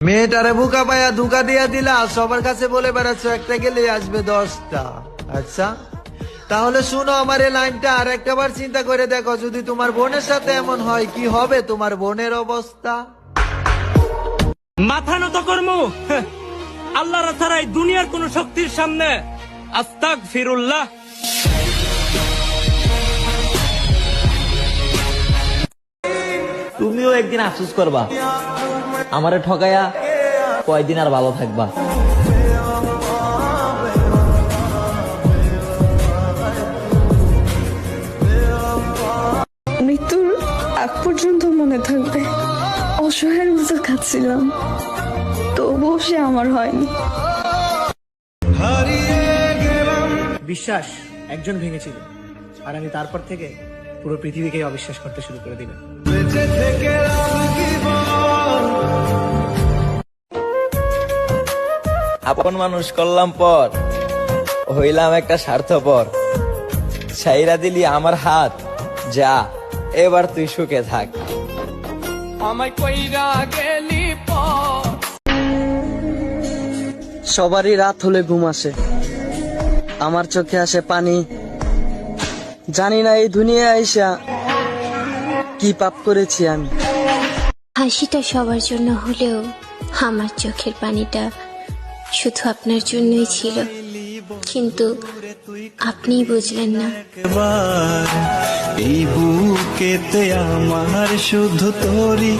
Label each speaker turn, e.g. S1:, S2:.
S1: মেয়েটারে বুকা পায়া ধোকা দিয়া দিলা, সবার কাছে বলে বেড়াচ্ছ একটা গেলে আসবে 10টা। আচ্ছা তাহলে শুনো আমার এই লাইনটা আর একটা বার চিন্তা করে দেখো, যদি তোমার বোনের সাথে এমন হয় কি হবে তোমার বোনের অবস্থা?
S2: মাথা নত কর্ম আল্লাহর ছাড়া এই দুনিয়ার কোন শক্তির সামনে আস্তাগফিরুল্লাহ।
S3: তুমিও একদিন আফসোস করবা, আমারে ঠকাইয়া কয়দিন আর ভালো থাকবা।
S4: মৃত্যুর আগ পর্যন্ত মনে থাকবে অসহায়ের মতো কাঁদছিলাম, তবুও সে আমার হয়নি।
S5: বিশ্বাস একজন ভেঙেছিল, আর আমি তারপর থেকে পুরো পৃথিবীকে অবিশ্বাস করতে শুরু করে দিলাম।
S3: আপন মানুষ করলাম পর, হইলাম একটা স্বার্থপর। ছাইরা দিলি আমার হাত, যা এবার তুই সুখে থাক।
S2: আমায় কইরা গেলি পর।
S6: সবারই রাত হলে ঘুম আসে, আমার চোখে আসে পানি। জানি না এই দুনিয়া আইসা কি পাপ করেছি আমি।
S7: হাসিটা সবার জন্য হলেও আমার চোখের পানিটা শুধু আপনার জন্যই ছিল, কিন্তু আপনিই বুঝলেন না।
S8: এই বুকেতে আমার শুধু তোরই